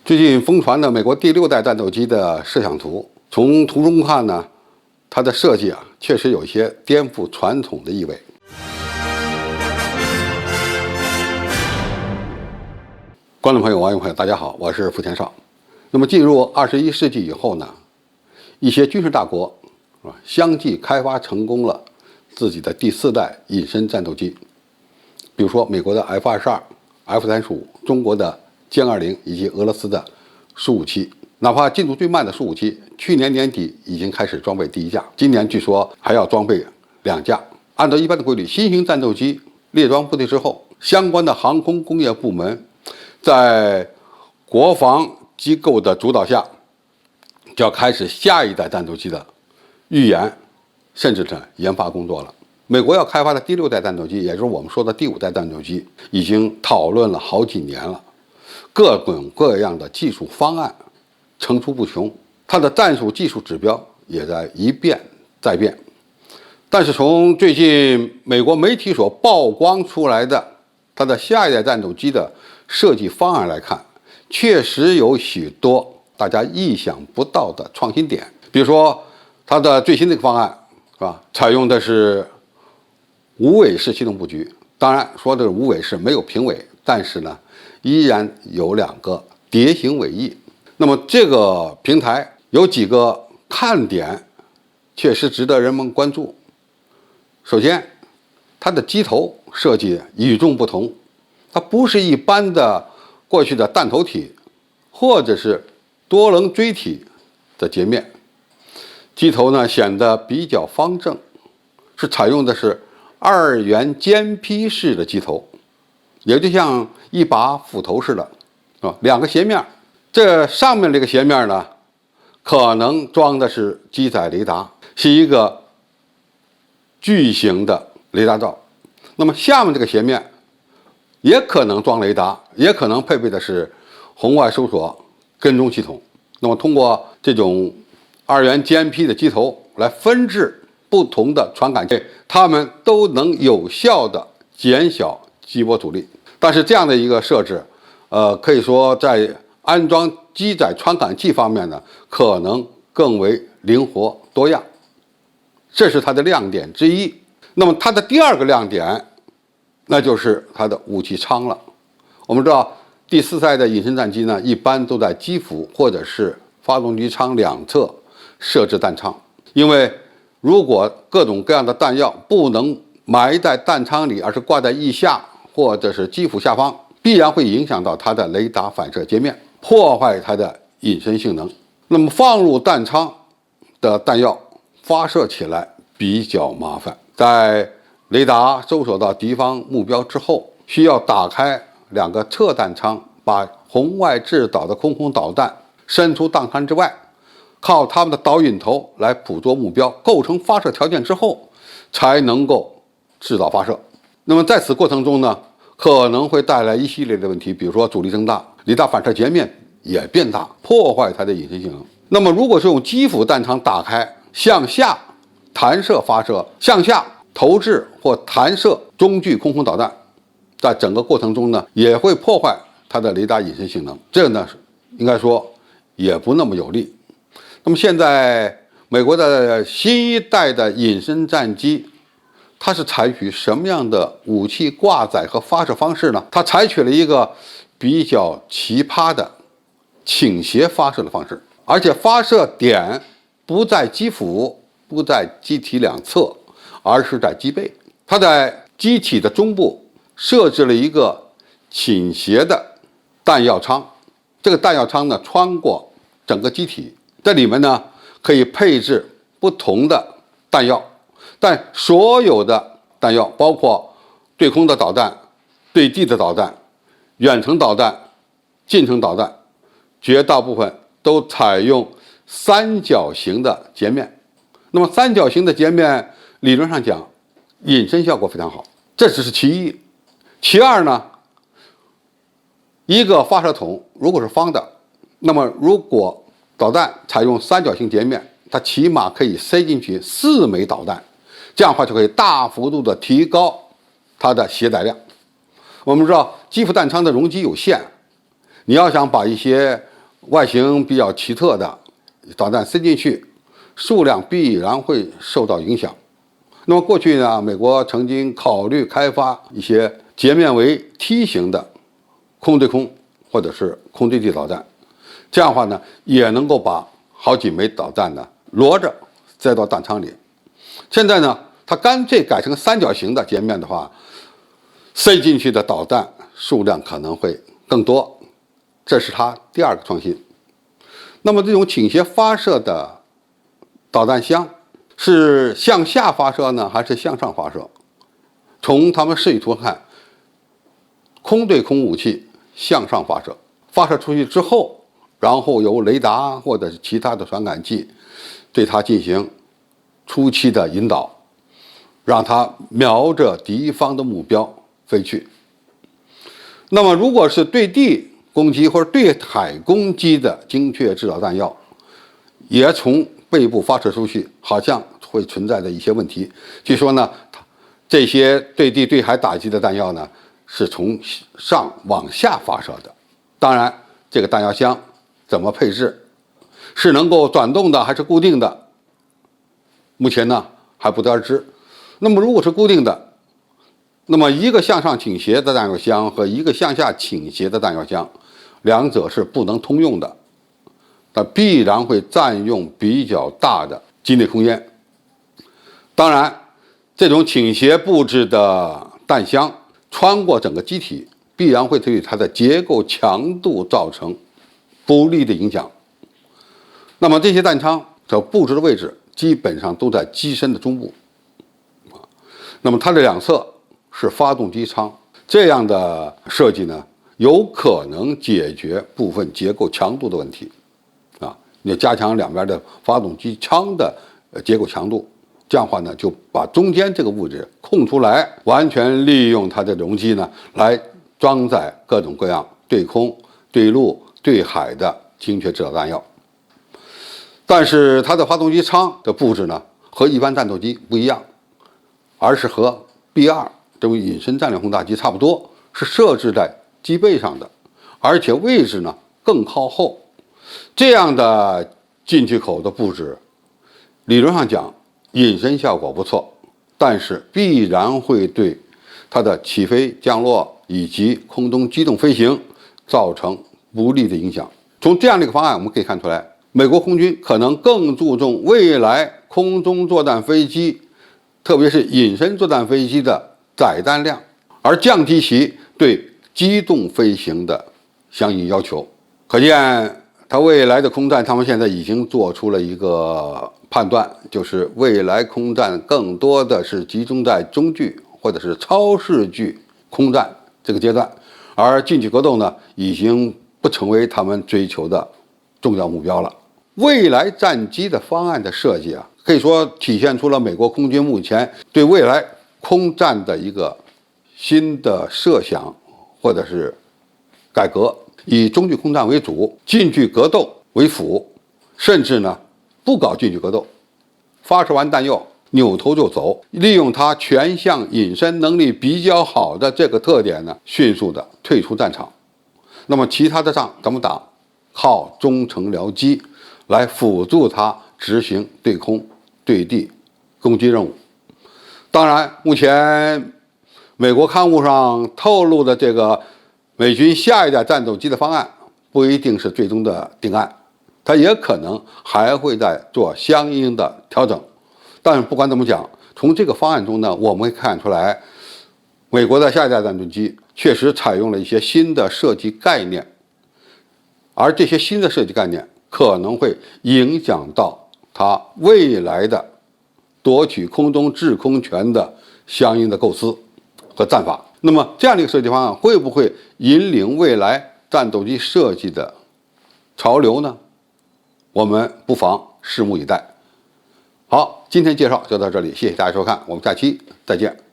最近疯传的美国第6代战斗机的摄像图，从图中看呢，它的设计确实有些颠覆传统的意味。观众朋友、网友朋友，大家好，我是付前少。那么进入21世纪以后呢，一些军事大国相继开发成功了自己的第4代隐身战斗机，比如说美国的 F-22、F-35，中国的歼20以及俄罗斯的苏57。哪怕进度最慢的苏57，去年年底已经开始装备第1架，今年据说还要装备2架。按照一般的规律，新型战斗机列装部队之后，相关的航空工业部门在国防机构的主导下，就要开始下一代战斗机的预研，甚至是研发工作了。美国要开发的第6代战斗机，也就是我们说的第5代战斗机，已经讨论了好几年了，各种各样的技术方案层出不穷，它的战术技术指标也在一变再变。但是从最近美国媒体所曝光出来的它的下一代战斗机的设计方案来看，确实有许多大家意想不到的创新点。比如说它的最新的方案是吧，采用的是无尾式系统布局。当然说的是无尾式，没有平尾，但是呢依然有2个蝶形尾翼。那么这个平台有几个看点确实值得人们关注。首先，它的机头设计与众不同，它不是一般的过去的弹头体或者是多棱锥体的截面，机头呢显得比较方正，是采用的是2元尖劈式的机头，也就像一把斧头似的，2个斜面。这上面这个斜面呢，可能装的是机载雷达，是一个巨型的雷达罩。那么下面这个斜面也可能装雷达，也可能配备的是红外搜索跟踪系统。那么通过这种2元尖劈的机头来分置不同的传感器，它们都能有效的减小机波阻力。但是这样的一个设置，可以说在安装机载传感器方面呢，可能更为灵活多样，这是它的亮点之一。那么它的第2个亮点，那就是它的武器舱了。我们知道第4代的隐身战机呢，一般都在机腹或者是发动机舱两侧设置弹仓，因为如果各种各样的弹药不能埋在弹仓里，而是挂在翼下或者是机腹下方，必然会影响到它的雷达反射截面，破坏它的隐身性能。那么放入弹仓的弹药发射起来比较麻烦，在雷达搜索到敌方目标之后，需要打开2个侧弹仓，把红外制导的空导弹伸出弹仓之外，靠它们的导引头来捕捉目标，构成发射条件之后，才能够制导发射。那么在此过程中呢，可能会带来一系列的问题，比如说阻力增大，雷达反射截面也变大，破坏它的隐身性能。那么如果是用机腹弹仓打开，向下弹射发射，向下投掷或弹射中距空导弹，在整个过程中呢，也会破坏它的雷达隐身性能，这呢应该说也不那么有利。那么现在美国的新一代的隐身战机，它是采取什么样的武器挂载和发射方式呢？它采取了一个比较奇葩的倾斜发射的方式，而且发射点不在机腹，不在机体两侧，而是在机背。它在机体的中部设置了一个倾斜的弹药舱，这个弹药舱呢穿过整个机体，这里面呢可以配置不同的弹药，但所有的弹药，包括对空的导弹、对地的导弹、远程导弹、近程导弹，绝大部分都采用三角形的截面。那么三角形的截面理论上讲隐身效果非常好，这只是其一。其二呢，一个发射筒如果是方的，那么如果导弹采用三角形截面，它起码可以塞进去4枚导弹，这样的话就可以大幅度的提高它的携载量。我们知道机腹弹仓的容积有限，你要想把一些外形比较奇特的导弹塞进去，数量必然会受到影响。那么过去呢，美国曾经考虑开发一些截面为梯形的空对空或者是空对地导弹，这样的话呢，也能够把好几枚导弹呢摞着塞到弹舱里。现在呢，它干脆改成三角形的截面的话，塞进去的导弹数量可能会更多，这是它第二个创新。那么这种倾斜发射的导弹箱是向下发射呢，还是向上发射？从他们示意图看，空对空武器向上发射，发射出去之后，然后由雷达或者是其他的传感器对它进行初期的引导，让它瞄着敌方的目标飞去。那么如果是对地攻击或者对海攻击的精确制导弹药，也从背部发射出去，好像会存在的一些问题。据说呢，这些对地对海打击的弹药呢，是从上往下发射的。当然，这个弹药箱怎么配置，是能够转动的还是固定的，目前呢还不得而知。那么如果是固定的，那么一个向上倾斜的弹药箱和一个向下倾斜的弹药箱，两者是不能通用的，它必然会占用比较大的机内空间。当然，这种倾斜布置的弹箱穿过整个机体，必然会对它的结构强度造成不利的影响。那么这些弹仓的布置的位置基本上都在机身的中部，那么它的两侧是发动机舱，这样的设计呢，有可能解决部分结构强度的问题。你加强两边的发动机舱的结构强度，这样的话呢，就把中间这个物质空出来，完全利用它的容积呢，来装载各种各样对空、对陆、对海的精确制导弹药。但是它的发动机舱的布置呢，和一般战斗机不一样，而是和 B-2这种隐身战略轰炸机差不多，是设置在机背上的，而且位置呢更靠后。这样的进气口的布置，理论上讲隐身效果不错，但是必然会对它的起飞、降落以及空中机动飞行造成不利的影响。从这样的一个方案，我们可以看出来，美国空军可能更注重未来空中作战飞机，特别是隐身作战飞机的载弹量，而降低其对机动飞行的相应要求。可见它未来的空战，他们现在已经做出了一个判断，就是未来空战更多的是集中在中距或者是超视距空战这个阶段，而近距格斗呢，已经不成为他们追求的重要目标了。未来战机的方案的设计啊，可以说体现出了美国空军目前对未来空战的一个新的设想或者是改革。以中距空战为主，近距格斗为辅，甚至呢不搞近距格斗，发射完弹药扭头就走，利用它全向隐身能力比较好的这个特点呢，迅速的退出战场。那么其他的仗怎么打？靠中程僚机来辅助它执行对空、对地攻击任务。当然，目前美国刊物上透露的这个美军下一代战斗机的方案不一定是最终的定案，它也可能还会再做相应的调整。但不管怎么讲，从这个方案中呢，我们会看出来，美国的下一代战斗机确实采用了一些新的设计概念，而这些新的设计概念可能会影响到它未来的夺取空中制空权的相应的构思和战法。那么这样的一个设计方案会不会引领未来战斗机设计的潮流呢？我们不妨拭目以待。好，今天介绍就到这里，谢谢大家收看，我们下期再见。